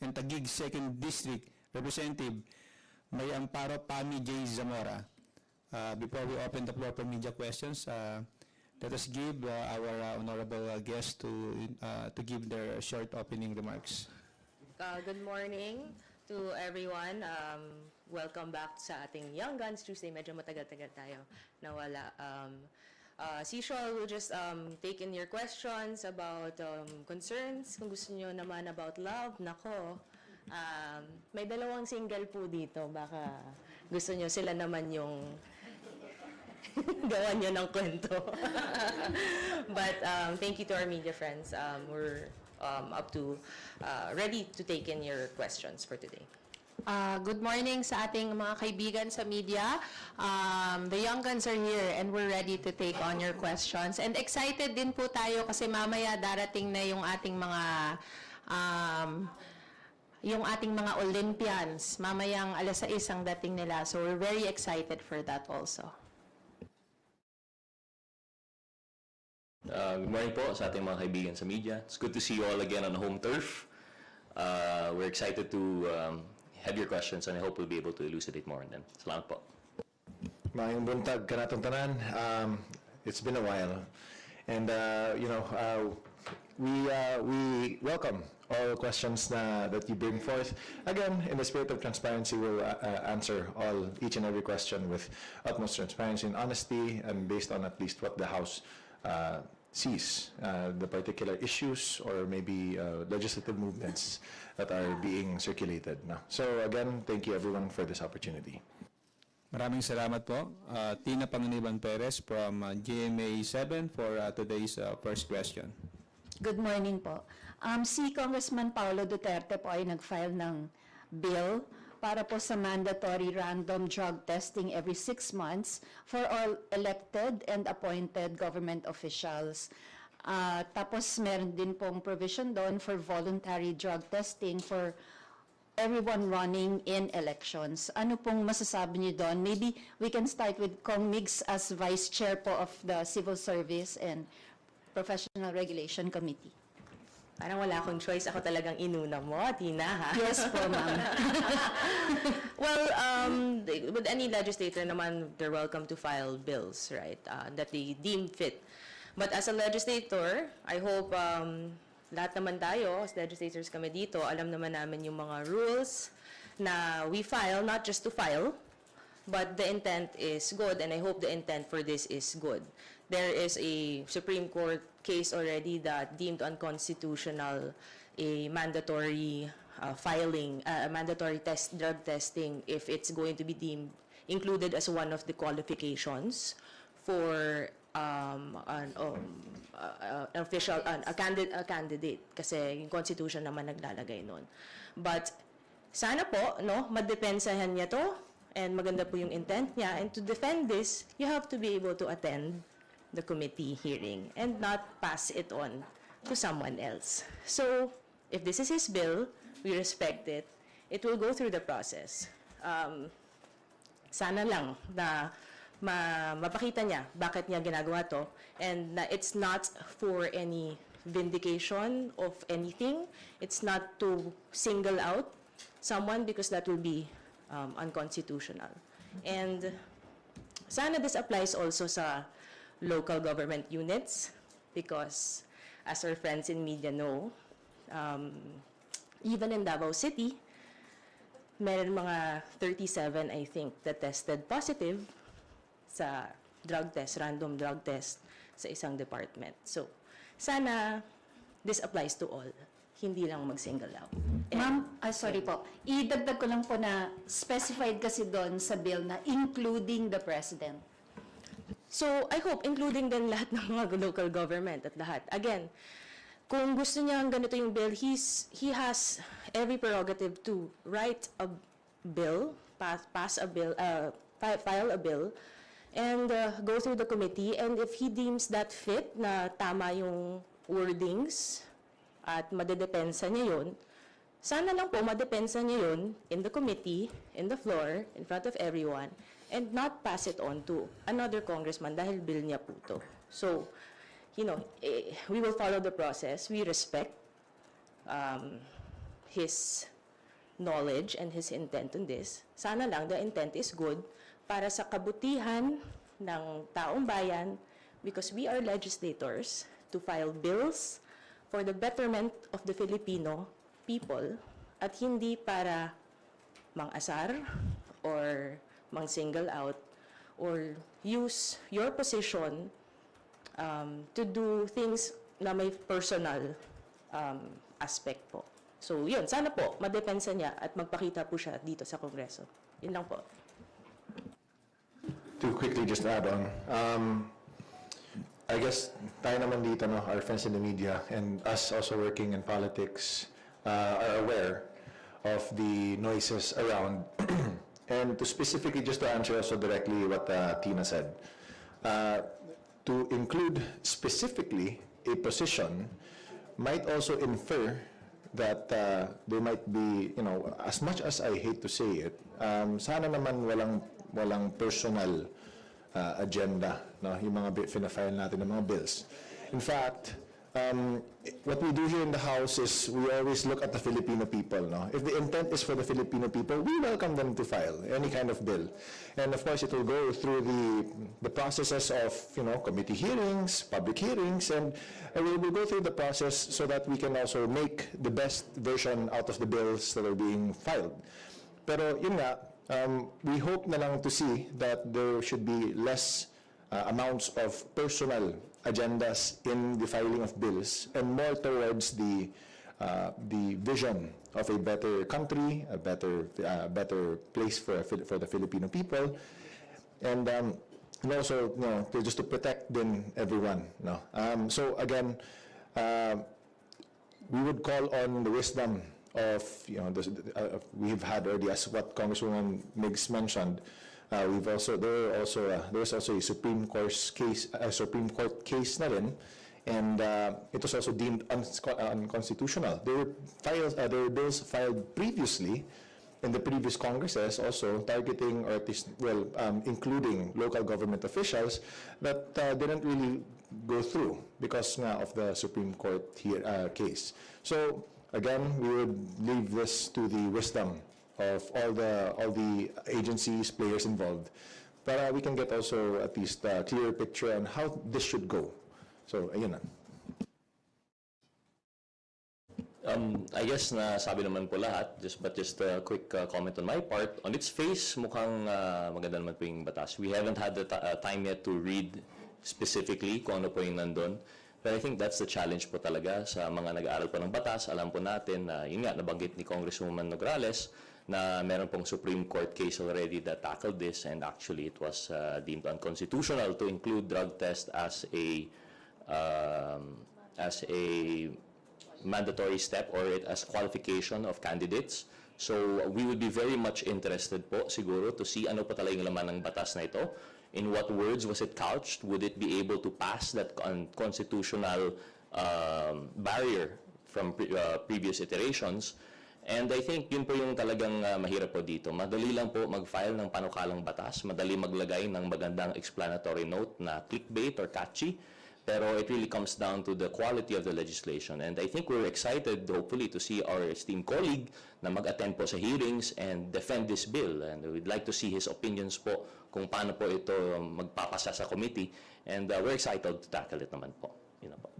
and Taguig 2nd District Representative May Amparo Pami J. Zamora. Before we open the floor for media questions, let us give our honorable guest to give their short opening remarks. Good morning to everyone. Welcome back sa ating Young Guns Tuesday. Medyo matagal-tagal tayo nawala. As usual, we'll just take in your questions about concerns. Kung gusto nyo naman about love, nako. May dalawang single po dito. Baka gusto nyo sila naman yung gawan nyo ng kwento. But thank you to our media friends. We're up to ready to take in your questions for today. Good morning sa ating mga kaibigan sa media. The Young Guns are here and we're ready to take on your questions. And excited din po tayo kasi mamaya darating na yung ating mga Olympians. Mamayang 6:00 ang dating nila. So we're very excited for that also. Good morning po sa ating mga kaibigan sa media. It's good to see you all again on home turf. We're excited to have your questions and I hope we'll be able to elucidate more on them. Salamat po. Maayong buntag kanatong tanan. It's been a while. And, we welcome all questions that you bring forth. Again, in the spirit of transparency, we'll answer each and every question with utmost transparency and honesty and based on at least what the House sees, the particular issues or maybe legislative movements that are being circulated. So again, thank you everyone for this opportunity. Maraming salamat po. Tina Panganiban Perez from GMA 7 for today's first question. Good morning po. Si Congressman Paulo Duterte po ay nag-file ng bill para po sa mandatory random drug testing every 6 months for all elected and appointed government officials. Tapos meron din pong provision doon for voluntary drug testing for everyone running in elections. Ano pong masasabi niyo doon? Maybe we can start with Kong Migs as Vice Chair po of the Civil Service and Professional Regulation Committee. Parang wala akong choice. Ako talagang inuna mo, Tina, ha? Yes po, ma'am. Well, with any legislator naman, they're welcome to file bills, right, that they deem fit. But as a legislator, I hope lahat naman tayo, as legislators kami dito, alam naman namin yung mga rules na we file, not just to file, but the intent is good, and I hope the intent for this is good. There is a Supreme Court case already that deemed unconstitutional a mandatory mandatory drug testing if it's going to be deemed included as one of the qualifications for a candidate kasi yung constitution naman naglalagay nun. But sana po, no, madepensahan niya to and maganda po yung intent niya, and to defend this, you have to be able to attend the committee hearing and not pass it on to someone else. So, if this is his bill, we respect it. It will go through the process. Sana lang na mapakita niya bakit niya ginagawa to, and na it's not for any vindication of anything. It's not to single out someone because that will be unconstitutional. And sana this applies also sa local government units because, as our friends in media know, even in Davao City, meron mga 37, I think, that tested positive sa drug test, random drug test sa isang department. So, sana this applies to all, hindi lang mag-single out. Ma'am, sorry po. Idagdag ko lang po na specified kasi doon sa bill na including the president. So, I hope including din lahat ng mga local government at lahat. Again, kung gusto niya ganito yung bill, he has every prerogative to write a bill, pass a bill, file a bill, and go through the committee. And if he deems that fit na tama yung wordings at madedepensa niya yun, sana lang po madepensa niya yun in the committee, in the floor, in front of everyone, and not pass it on to another congressman dahil bill niya po to. So, you know, we will follow the process. We respect his knowledge and his intent on this. Sana lang the intent is good para sa kabutihan ng taong bayan, because we are legislators to file bills for the betterment of the Filipino people at hindi para mang-asar or mang-single out or use your position to do things na may personal aspect po. So yun, sana po madepensa niya at magpakita po siya dito sa Kongreso. Yun lang po. To quickly just add on, I guess tayo naman dito, no, our friends in the media and us also working in politics are aware of the noises around. And to specifically, just to answer also directly what Tina said, to include specifically a position might also infer that there might be, you know, as much as I hate to say it, sana naman walang personal agenda, no, yung mga fina-file natin ng mga bills. In fact, what we do here in the House is we always look at the Filipino people, no. If the intent is for the Filipino people, we welcome them to file any kind of bill. And of course, it will go through the processes of, you know, committee hearings, public hearings, and we will go through the process so that we can also make the best version out of the bills that are being filed. Pero yun nga, we hope na lang to see that there should be less amounts of personal agendas in the filing of bills and more towards the vision of a better country, a better place for the Filipino people, and also, you know, just to protect then everyone. No, so again, we would call on the wisdom of, you know, we've had already, as what Congresswoman Miggs mentioned. There's also a Supreme Court case na rin, and it was also deemed unconstitutional. There were bills filed previously in the previous Congresses also targeting, or at least, well, including local government officials that didn't really go through because of the Supreme Court case. So again, we would leave this to the wisdom of all the agencies, players involved, but we can get also at least a clear picture on how this should go. So ayun na. I guess na sabi naman po lahat, but just a quick comment on my part. On its face, mukhang maganda naman po yung batas. We haven't had the time yet to read specifically kung ano po yung nandun. But I think that's the challenge po talaga sa mga nag-aaral po ng batas. Alam po natin na yun nga, nabanggit ni Congresswoman Nograles na meron pong Supreme Court case already that tackled this, and actually it was deemed unconstitutional to include drug test as a mandatory step or as qualification of candidates. So we would be very much interested po siguro to see ano pa talaga yung laman ng batas na ito. In what words was it couched? Would it be able to pass that constitutional barrier from previous iterations? And I think yun po yung talagang mahirap po dito. Madali lang po mag-file ng panukalang batas, madali maglagay ng magandang explanatory note na clickbait or catchy, pero it really comes down to the quality of the legislation. And I think we're excited, hopefully, to see our esteemed colleague na mag-attend po sa hearings and defend this bill. And we'd like to see his opinions po kung paano po ito magpapasa sa committee. And we're excited to tackle it naman po. Yun na po.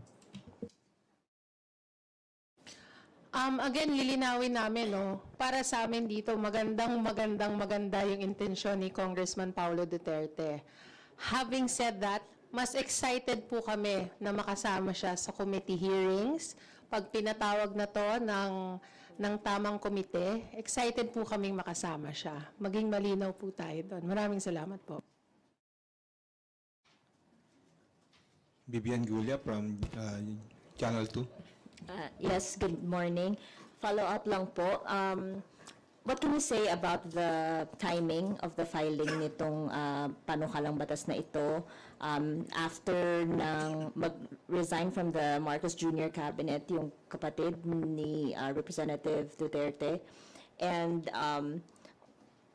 Again, lilinawin namin, no, para sa amin dito, maganda yung intensyon ni Congressman Paulo Duterte. Having said that, mas excited po kami na makasama siya sa committee hearings. Pag pinatawag na to ng tamang komite, excited po kaming makasama siya. Maging malinaw po tayo doon. Maraming salamat po. Vivian Gulia from Channel 2. Yes, good morning. Follow-up lang po. What can you say about the timing of the filing nitong panukalang batas na ito after nang mag-resign from the Marcos Jr. Cabinet yung kapatid ni Representative Duterte? And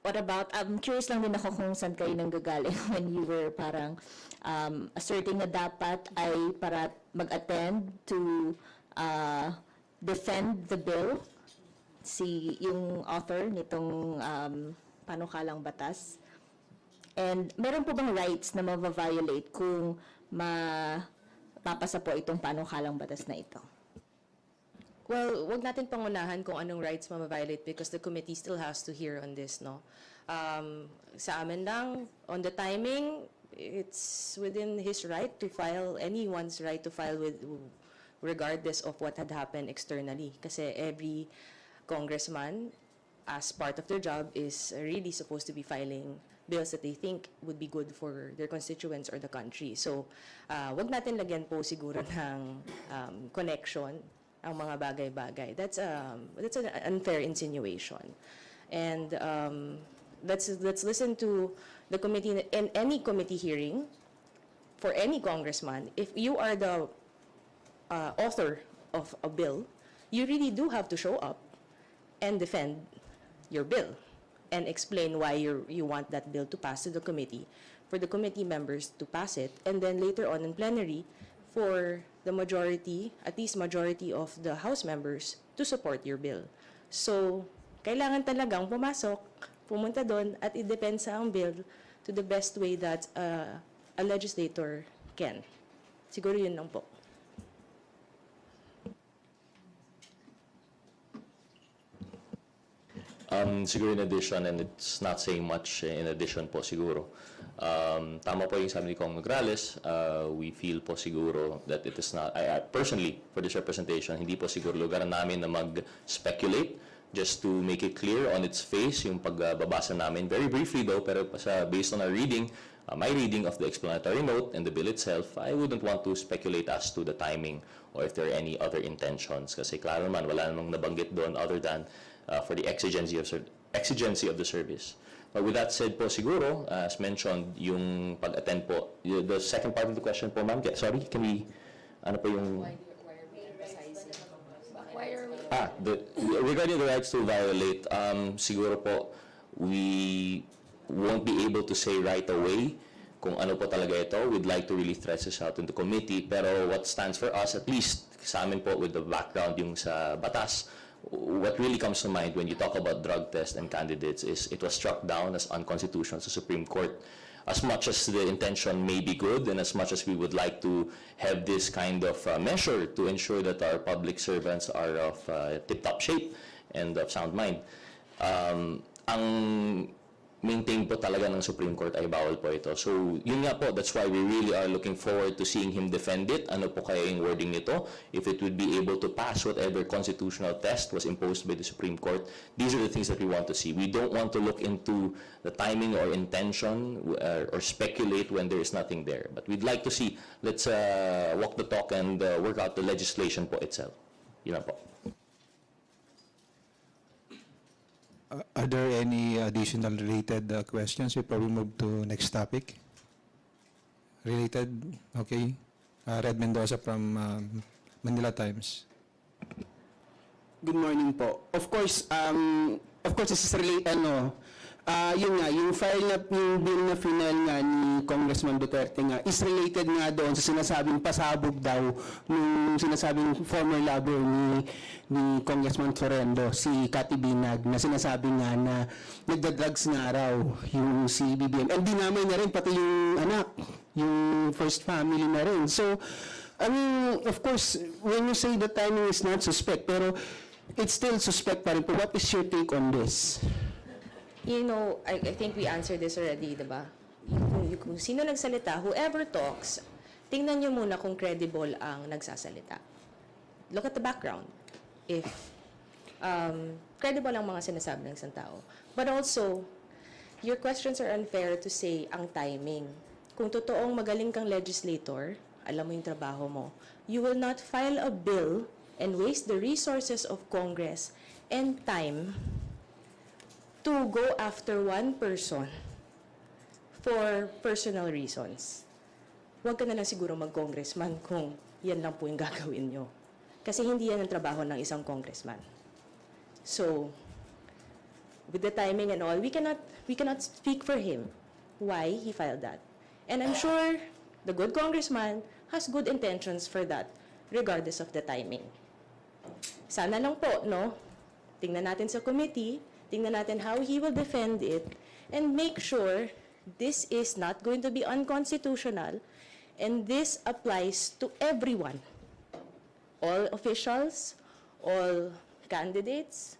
what about, I'm curious lang din ako kung saan kayo nanggagaling when you were parang asserting na dapat ay para mag-attend to defend the bill yung author nitong panukalang batas. And meron po bang rights na ma-violate kung mapapasa po itong panukalang batas na ito? Well, wag natin pangunahan kung anong rights ma-violate because the committee still has to hear on this, no? Sa amin lang, on the timing, it's within his right to file, anyone's right to file with, regardless of what had happened externally. Kasi every congressman, as part of their job, is really supposed to be filing bills that they think would be good for their constituents or the country. So, wag natin lagyan po siguro ng connection ang mga bagay-bagay. That's an unfair insinuation. And let's listen to the committee in any committee hearing for any congressman. If you are the author of a bill, you really do have to show up and defend your bill and explain why you want that bill to pass to the committee, for the committee members to pass it, and then later on in plenary, for the majority, at least majority of the House members, to support your bill. So, kailangan talagang pumasok, pumunta doon, at i-depensa ang bill to the best way that a legislator can. Siguro yun lang po. Siguro in addition, and it's not saying much in addition po siguro. Tama po yung sabi ni Kong Nograles. We feel po siguro that it is not, I personally, for this representation, hindi po siguro lugar namin na mag-speculate. Just to make it clear on its face, yung pagbabasa namin, very briefly though, pero based on our reading, my reading of the explanatory note and the bill itself, I wouldn't want to speculate as to the timing or if there are any other intentions. Kasi klaro naman, wala namang nabanggit doon other than for the exigency of the service. But with that said po siguro, as mentioned, yung pag-attend po, the second part of the question po, ma'am, sorry, can we, ano po yung... Regarding the rights to violate, siguro po, we won't be able to say right away kung ano po talaga ito. We'd like to really thresh this out in the committee. Pero what stands for us, at least sa amin po with the background yung sa batas, what really comes to mind when you talk about drug tests and candidates is it was struck down as unconstitutional sa Supreme Court. As much as the intention may be good and as much as we would like to have this kind of measure to ensure that our public servants are of tip-top shape and of sound mind, ang maintain po talaga ng Supreme Court ay bawal po ito. So, yun nga po, that's why we really are looking forward to seeing him defend it. Ano po kaya yung wording nito? If it would be able to pass whatever constitutional test was imposed by the Supreme Court, these are the things that we want to see. We don't want to look into the timing or intention or speculate when there is nothing there. But we'd like to see, let's walk the talk and work out the legislation po itself. Yun lang po. Are there any additional related questions before we move to next topic? Related? Okay. Red Mendoza from Manila Times. Good morning po. Of course, this is related, yun nga, yung file na, yung bill na final nga ni Congressman Duterte nga, is related nga doon sa sinasabing pasabog daw nung sinasabing former lover ni Congressman Torrendo, si Cathy Binag, na sinasabi nga na nagda-drugs nga raw yung si BBM. And dinamay na rin pati yung anak, yung first family na rin. So, I mean, of course, when you say the timing is not suspect, pero it's still suspect pa rin. But what is your take on this? You know, I think we answered this already, diba? Kung sino nagsalita, whoever talks, tingnan nyo muna kung credible ang nagsasalita. Look at the background. If credible ang mga sinasabi ng isang tao. But also, your questions are unfair to say ang timing. Kung totoong magaling kang legislator, alam mo yung trabaho mo, you will not file a bill and waste the resources of Congress and time to go after one person for personal reasons. Huwag ka na lang siguro mag-congressman kung yan lang po yung gagawin nyo. Kasi hindi yan ang trabaho ng isang congressman. So, with the timing and all, we cannot speak for him why he filed that. And I'm sure the good congressman has good intentions for that, regardless of the timing. Sana lang po, no? Tingnan natin sa committee, tingnan natin how he will defend it, and make sure this is not going to be unconstitutional, and this applies to everyone. All officials, all candidates,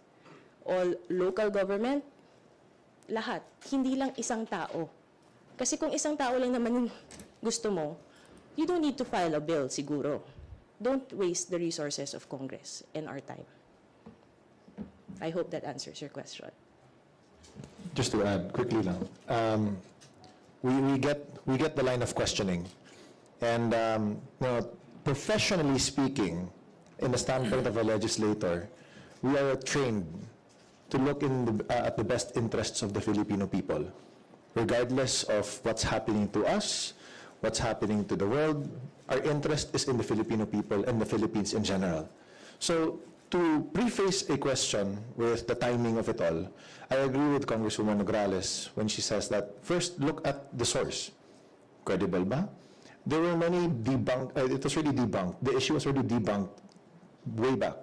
all local government, lahat. Hindi lang isang tao. Kasi kung isang tao lang naman yung gusto mo, you don't need to file a bill, siguro. Don't waste the resources of Congress and our time. I hope that answers your question. Just to add quickly lang, we get the line of questioning, and professionally speaking, in the standpoint of a legislator, we are trained to look at the best interests of the Filipino people, regardless of what's happening to us, what's happening to the world. Our interest is in the Filipino people and the Philippines in general. So, to preface a question with the timing of it all, I agree with Congresswoman Nograles when she says that first look at the source. Credible ba? There were many it was really debunked. The issue was already debunked way back.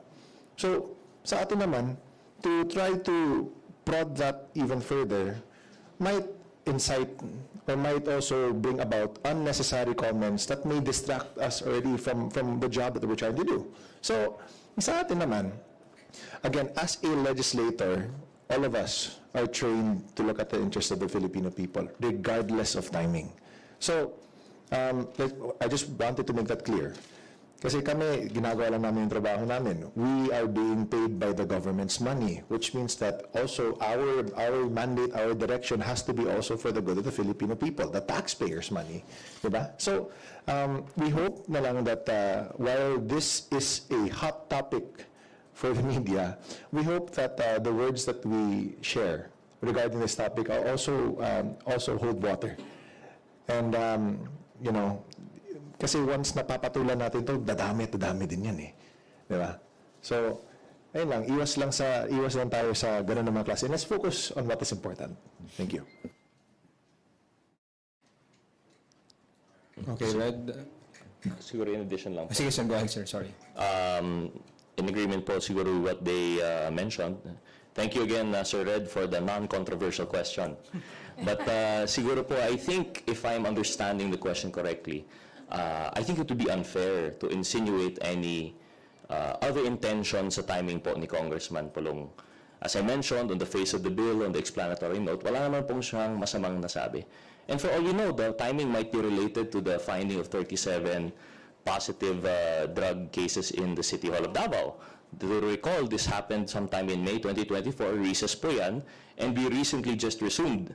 So, sa atin naman, to try to prod that even further might incite or might also bring about unnecessary comments that may distract us already from the job that we're trying to do. So, sa atin naman, again, as a legislator, all of us are trained to look at the interests of the Filipino people, regardless of timing. So, I just wanted to make that clear. Kasi kami, ginagawa lang namin yung trabaho namin. We are being paid by the government's money, which means that also our mandate, our direction has to be also for the good of the Filipino people, the taxpayers' money. Diba? So, we hope na lang that while this is a hot topic for the media, we hope that the words that we share regarding this topic are also hold water. And, kasi once napapatulan natin ito, dadami din yan eh. Di ba? So, ayun lang, iwas lang tayo sa ganun ng mga klase. And let's focus on what is important. Thank you. Okay, Red. Siguro in addition lang po. Sige, sir, go ahead, sir. Sorry. In agreement po siguro what they mentioned. Thank you again, Sir Red, for the non-controversial question. But siguro po, I think if I'm understanding the question correctly, I think it would be unfair to insinuate any other intention sa timing po ni Congressman Pulong. As I mentioned, on the face of the bill, on the explanatory note, wala naman pong siyang masamang nasabi. And for all you know, the timing might be related to the finding of 37 positive drug cases in the City Hall of Davao. To recall, this happened sometime in May 2024, recess po yan, and we recently just resumed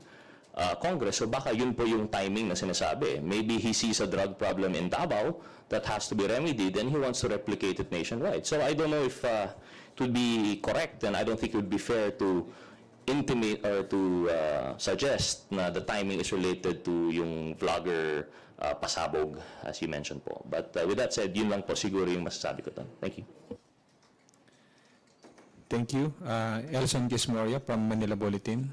Congress. So baka yun po yung timing na sinasabi. Maybe he sees a drug problem in Davao that has to be remedied and he wants to replicate it nationwide. So I don't know if it would be correct, and I don't think it would be fair to intimate or to suggest na the timing is related to yung vlogger pasabog, as you mentioned po. But with that said, yun lang po siguro yung masasabi ko doon. Thank you. Thank you. Elson Gismoria from Manila Bulletin.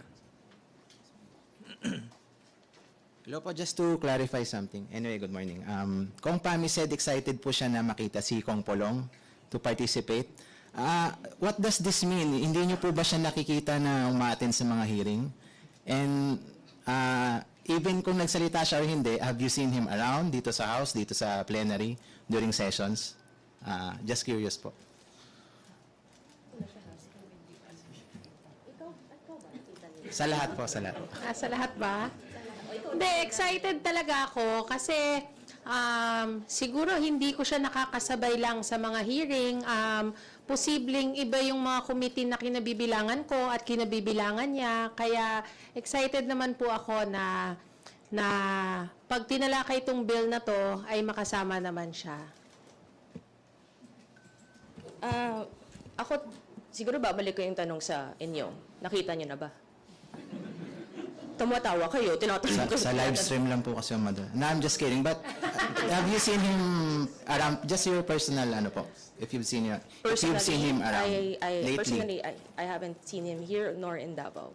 Hello po, just to clarify something. Anyway, good morning. Kong Pami said excited po siya na makita si Cong Pulong to participate. What does this mean? Hindi niyo po ba siya nakikita na umaattend sa mga hearing? And even kung nagsalita siya or hindi, have you seen him around dito sa House, dito sa plenary, during sessions? Just curious po. Sa lahat po, sa lahat. Sa lahat ba? Hindi, excited talaga ako kasi siguro hindi ko siya nakakasabay lang sa mga hearing. Posibleng iba yung mga committee na kinabibilangan ko at kinabibilangan niya. Kaya excited naman po ako na pag tinalakay itong bill na to ay makasama naman siya. Ako, siguro babalik ko yung tanong sa inyo. Nakita niyo na ba? Tumatawa kayo, tinatanong ko. Sa live stream lang po kasi yung No, I'm just kidding. But have you seen him around, just your personal, ano po, if you've seen him around lately? Personally, I haven't seen him here nor in Davao.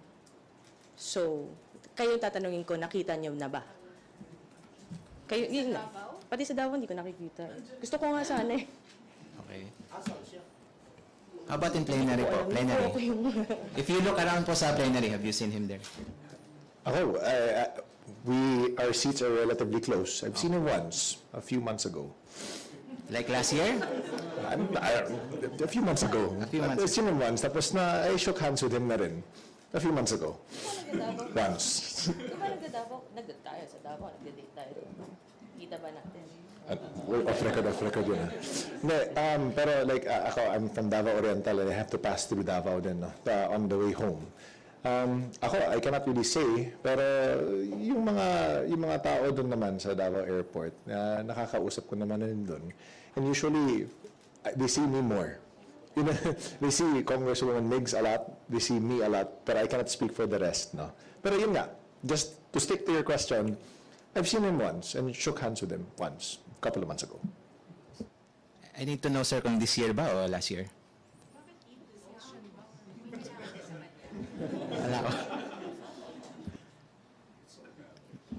So, kayo tatanungin ko, nakita niyo na ba? Kayo, yun na. Pati sa Davao, hindi ko nakikita. Gusto ko nga sana eh. Okay. How about in plenary po? Plenary. If you look around po sa plenary, have you seen him there? Ako, our seats are relatively close. I've seen him once, a few months ago. Like last year? A few months ago. A few months I've seen him once, tapos na I shook hands with him na rin. A few months ago. Once. Di ba nagda-Davao? Nag-date tayo sa Davao, nag-date tayo. Kita ba natin? Off record yun. Hindi, pero like, ako, I'm from Davao Oriental and I have to pass through Davao din, no, on the way home. Ako, I cannot really say, pero yung mga tao doon naman sa Davao Airport, nakakausap ko naman rin doon. And usually, they see me more. You know, they see Congresswoman Migs a lot, they see me a lot, but I cannot speak for the rest, no. Pero yun nga, just to stick to your question, I've seen him once and shook hands with him once, a couple of months ago. I need to know, sir, kung this year ba o last year? Wala ko.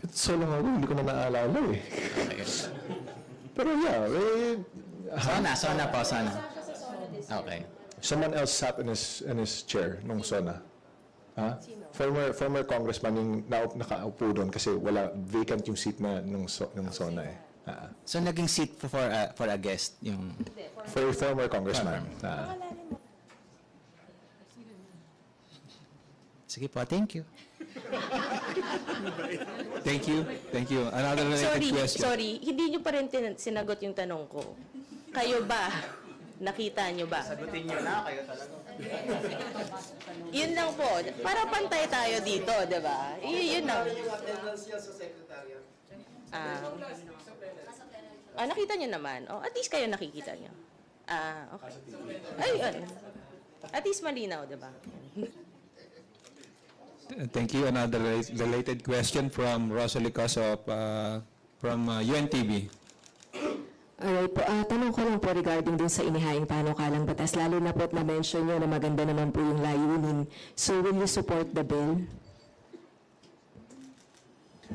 It's so long ago, hindi ko na naalala eh. Pero yeah, Sona po, Sona. Okay. someone else sat in his chair nung SONA. Ha? Former congressman yung nakaupo doon kasi wala, vacant yung seat na nung SONA eh. So naging seat for a guest yung For a former congressman. Sige po, thank you. Thank you. Thank you. Another related question. Sorry, hindi nyo pa rin sinagot yung tanong ko. Kayo ba? Nakita nyo ba? Sagutin nyo na, kayo talaga. Yun lang po. Para pantay tayo dito, di ba? Yun lang. Nakita nyo naman. At least kayo nakikita nyo. Okay. Ayun. At least malinaw, di ba? Thank you. Another related question from Rosalie Casop from UNTV. Alright po, tanong ko lang po regarding dun sa inihaing panukalang batas, lalo na po at na-mention nyo na maganda naman po yung layunin. So, will you support the bill?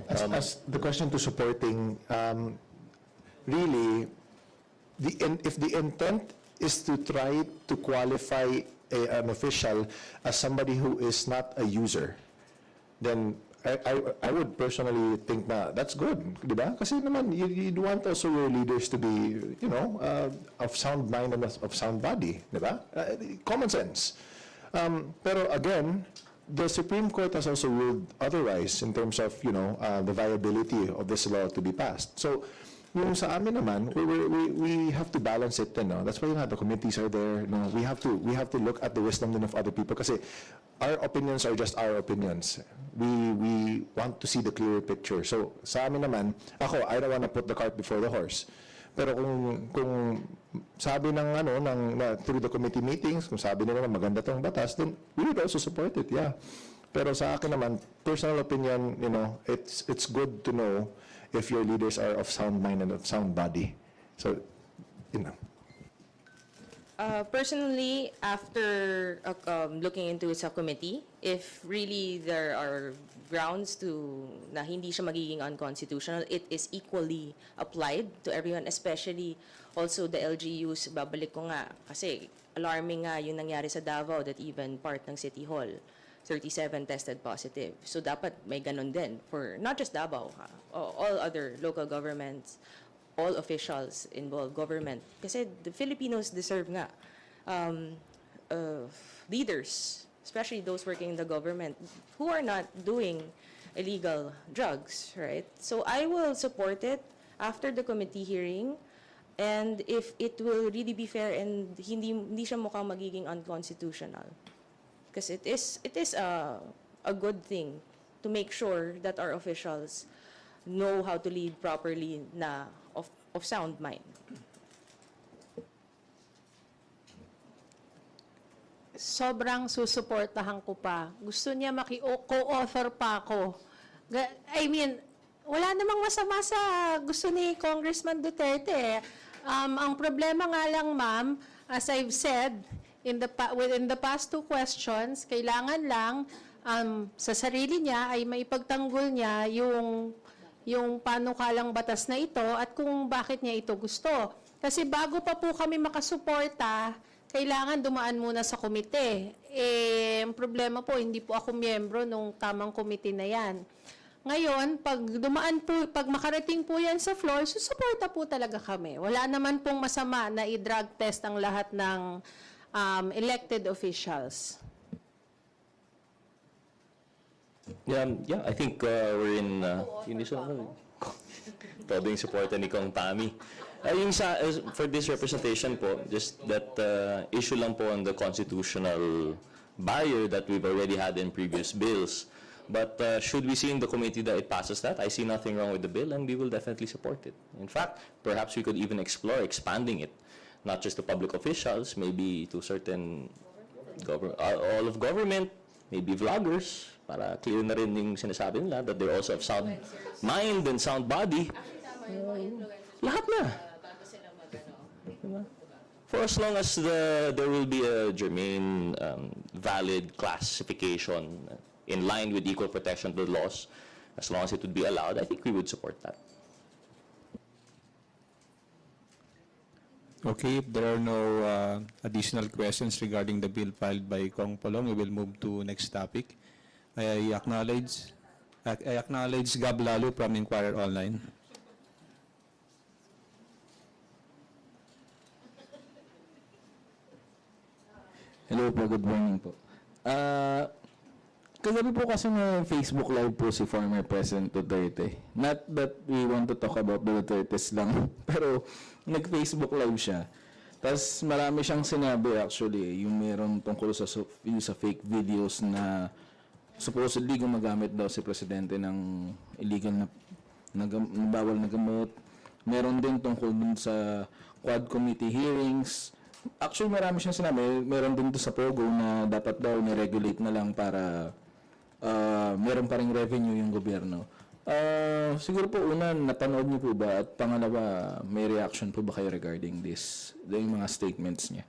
As the question to supporting, really, if the intent is to try to qualify an official as somebody who is not a user, then I would personally think na that's good, di ba? Kasi naman, you want also your leaders to be, you know, of sound mind and of sound body, di ba? Common sense. Pero again, the Supreme Court has also ruled otherwise in terms of, you know, the viability of this law to be passed. So, yung sa amin naman, we have to balance it, you know. That's why the committees are there. No, we have to look at the wisdom of other people kasi our opinions are just our opinions. We want to see the clearer picture. So sa amin naman, I don't want to put the cart before the horse. Pero kung sabi through the committee meetings, kung sabi nila na maganda tong batas, then we would also support it, yeah. Pero sa akin naman, personal opinion, you know, it's good to know if your leaders are of sound mind and of sound body. So, you know. Personally, after looking into it sa committee, if really there are grounds na hindi siya magiging unconstitutional, it is equally applied to everyone, especially also the LGUs. Babalik ko nga, kasi alarming nga yung nangyari sa Davao that even part ng City Hall, 37 tested positive. So dapat may ganun din for not just Davao, all other local governments, all officials involved, government. Kasi the Filipinos deserve nga leaders, especially those working in the government, who are not doing illegal drugs, right? So I will support it after the committee hearing, and if it will really be fair and hindi siya mukhang magiging unconstitutional. Because it is a good thing to make sure that our officials know how to lead properly na of sound mind. Sobrang susuportahan ko pa. Gusto niya co-author pa ako. I mean, wala namang masama sa gusto ni Congressman Duterte. Ang problema nga lang, ma'am, as I've said, within the past 2 questions, kailangan lang sa sarili niya ay maipagtanggol niya yung panukalang batas na ito at kung bakit niya ito gusto. Kasi bago pa po kami makasuporta kailangan dumaan muna sa komite. Eh, ang problema po, hindi po ako miyembro nung tamang komite na yan. Ngayon, pag makarating po yan sa floor, susuporta po talaga kami. Wala naman pong masama na i-drug test ang lahat ng elected officials. Yeah, I think we're in todo yung supporta ni Kong Pami. For this representation po, just that issue lang po on the constitutional barrier that we've already had in previous bills. But should we see in the committee that it passes that, I see nothing wrong with the bill and we will definitely support it. In fact, perhaps we could even explore expanding it, not just to public officials, maybe to certain all of government, maybe vloggers, para clear na rin yung sinasabi nila that they're also of sound mind and sound body. Lahat na. For as long as there will be a germane, valid classification in line with equal protection to the laws, as long as it would be allowed, I think we would support that. Okay, if there are no additional questions regarding the bill filed by Cong Pulong, we will move to next topic. I acknowledge Gab Lalo from Inquirer Online. Hello po, good morning po. Kagabi po kasi may Facebook Live po si former President Duterte. Not that we want to talk about the Dutertes lang, pero nag-Facebook Live siya. Tapos marami siyang sinabi actually, yung meron tungkol sa fake videos na supposedly gumagamit daw si Presidente ng illegal na bawal na gamot. Meron din tungkol dun sa Quad Committee hearings. Actually, marami siyang sinabi. Meron din doon sa Pogo na dapat daw ni-regulate na lang para meron pa ring revenue yung gobyerno. Siguro po, una, napanood niyo po ba? At pangalawa, may reaction po ba kayo regarding this? Yung mga statements niya?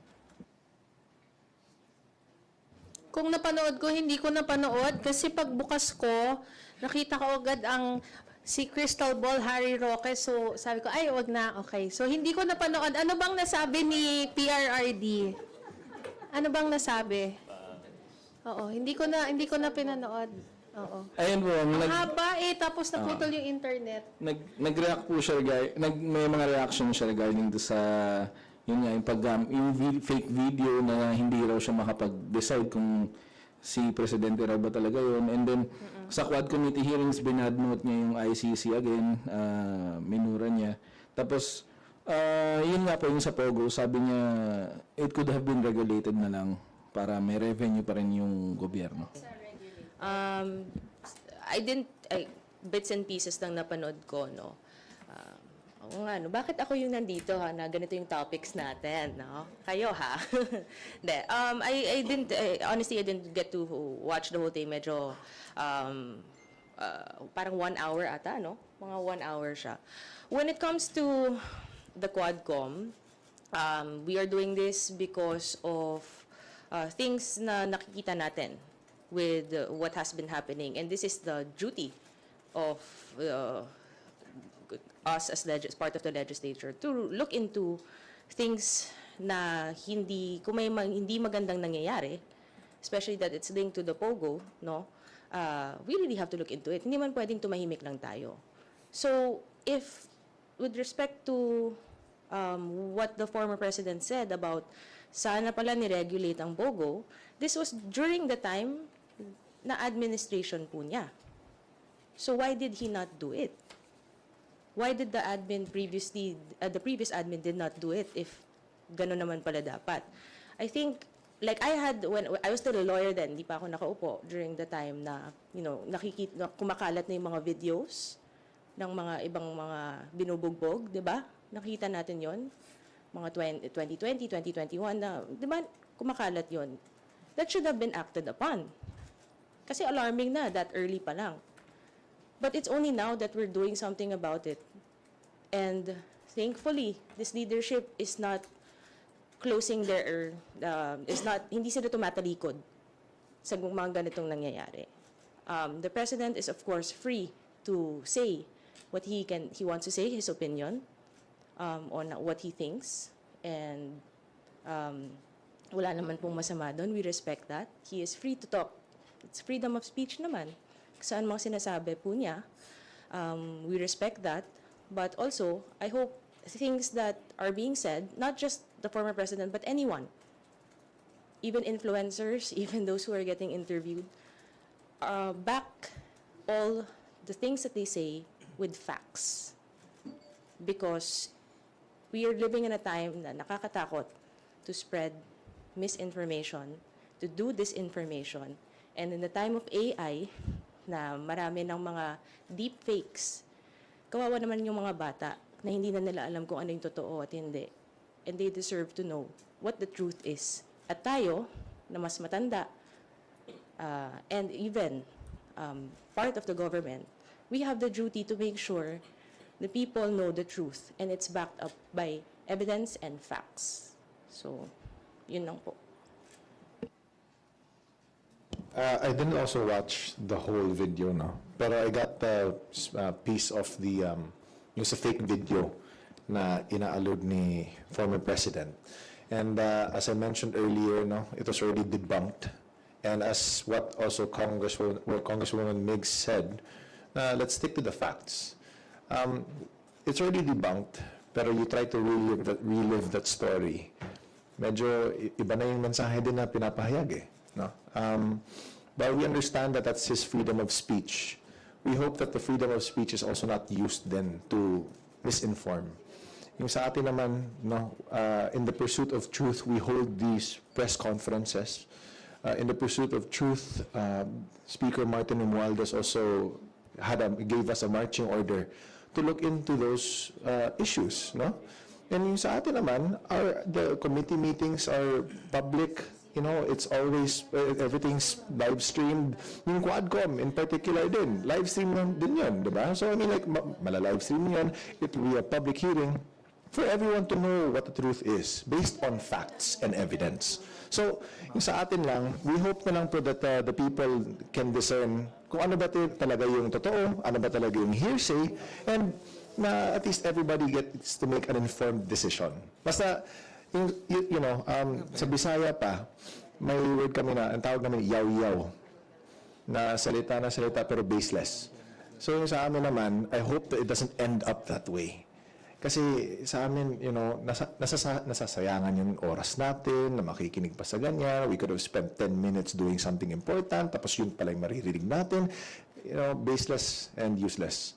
Kung napanood ko, hindi ko napanood kasi pagbukas ko, nakita ko agad si Crystal Ball, Harry Roque. So, sabi ko, ay, wag na. Okay. So, hindi ko napanood. Ano bang nasabi ni PRRD? Ano bang nasabi? Oo, hindi ko na pinanood. Oo. Ayun po, Ang haba tapos naputol yung internet. nag-react po siya, may mga reaction siya regarding sa yun nga, yung fake video na hindi raw siya makapag-decide kung si Presidente raw ba talaga yun. And then, sa Quad Committee hearings, binadnote niya yung ICC again, minura niya. Tapos, yun nga po, yung sa Pogo, sabi niya, it could have been regulated na lang para may revenue pa rin yung gobyerno. Bits and pieces lang napanood ko, no? Oo nga, no? Bakit ako yung nandito, ha, na ganito yung topics natin, no? Kayo, ha? Hindi. Honestly, I didn't get to watch the whole thing. Medyo, parang 1 hour ata, no? Mga 1 hour siya. When it comes to the Quadcom, we are doing this because of things na nakikita natin with what has been happening. And this is the duty of us as part of the legislature to look into things na kung may hindi magandang nangyayari, especially that it's linked to the Pogo, no? We really have to look into it. Hindi man pwedeng tumahimik lang tayo. So, with respect to what the former president said about sana pala ni-regulate ang Pogo, this was during the time na administration po niya. So, why did he not do it? Why did the previous admin did not do it if gano'n naman pala dapat? I think, when I was still a lawyer then, hindi pa ako nakaupo during the time na, kumakalat na yung mga videos ng mga ibang mga binubugbog, di ba? Nakita natin yon mga 2020, 2021 na, di ba, kumakalat yon. That should have been acted upon. Kasi alarming na, that early pa lang. But it's only now that we're doing something about it. And thankfully, this leadership is not closing hindi sila tumatalikod sa mga ganitong nangyayari. The president is of course free to say what he wants to say, his opinion on what he thinks. And Wala naman pong masama doon. We respect that. He is free to talk. It's freedom of speech naman. Saan mga sinasabi po niya, we respect that. But also, I hope things that are being said, not just the former president, but anyone, even influencers, even those who are getting interviewed, back all the things that they say with facts. Because we are living in a time na nakakatakot to spread misinformation, to do disinformation. And in the time of AI, na marami ng mga deep fakes, kawawa naman yung mga bata na hindi na nila alam kung ano yung totoo at hindi. And they deserve to know what the truth is. At tayo, na mas matanda, and even part of the government, we have the duty to make sure the people know the truth and it's backed up by evidence and facts. So, yun lang po. I didn't also watch the whole video, no? Pero I got the piece of the, yung sa fake video na inaalud ni former president. And as I mentioned earlier, no, it was already debunked. And as what also Congresswoman Miggs said, let's stick to the facts. It's already debunked, pero you try to relive that story. Medyo iba na yung mensahe din na pinapahayag eh. No? But we understand that that's his freedom of speech. We hope that the freedom of speech is also not used then to misinform. Yung sa atin naman, no, in the pursuit of truth, we hold these press conferences. In the pursuit of truth, Speaker Martin Romualdez also gave us a marching order to look into those issues. No? And yung sa atin naman, the committee meetings are public. You know, it's always, everything's live streamed. Yung Quadcom, in particular din, live stream din yun, di ba? So, I mean, like, mala-live stream yan, it will be a public hearing for everyone to know what the truth is, based on facts and evidence. So, yung sa atin lang, we hope na lang po that the people can discern kung ano ba talaga yung totoo, ano ba talaga yung hearsay, and na at least everybody gets to make an informed decision. Basta, you know, sa Bisaya pa, may word kami na, ang tawag namin, yaw-yaw, na salita pero baseless. So yung sa amin naman, I hope that it doesn't end up that way. Kasi sa amin, you know, nasasayangan yung oras natin, na makikinig pa sa ganyan. We could have spent 10 minutes doing something important, tapos yun pala yung maririnig natin. You know, baseless and useless.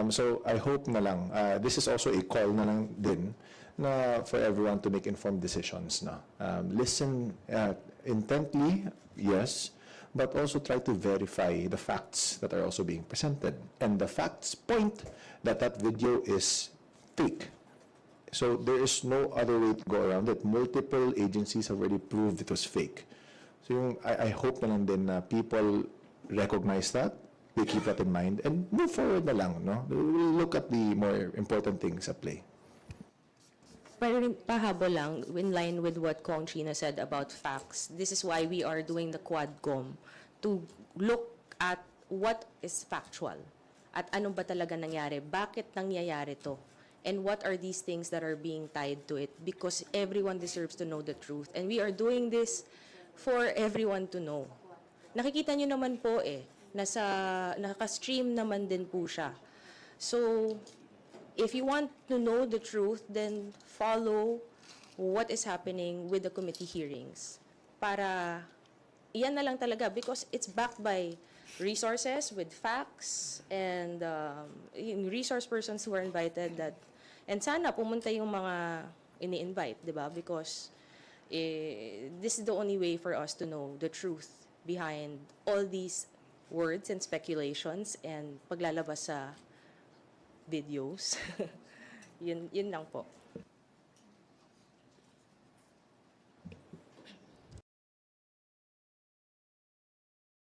So I hope na lang, this is also a call na lang din, na for everyone to make informed decisions. Na. Listen intently, yes, but also try to verify the facts that are also being presented. And the facts point that that video is fake. So there is no other way to go around it. Multiple agencies have already proved it was fake. So yung, I hope na lang din na people recognize that, they keep that in mind, and move forward na lang. No? We'll look at the more important things at play. Pero pahabol lang, in line with what Kong Chino said about facts, this is why we are doing the Quadcom, to look at what is factual, at ano ba talaga nangyari, bakit nangyayari to, and what are these things that are being tied to it, because everyone deserves to know the truth. And we are doing this for everyone to know. Nakikita nyo naman po nakaka-stream naman din po siya. So, if you want to know the truth, then follow what is happening with the committee hearings. Para, iyan na lang talaga, because it's backed by resources with facts and resource persons who are invited. And sana pumunta yung mga ini-invite, di ba? Because this is the only way for us to know the truth behind all these words and speculations and paglalabas sa videos. yun lang po.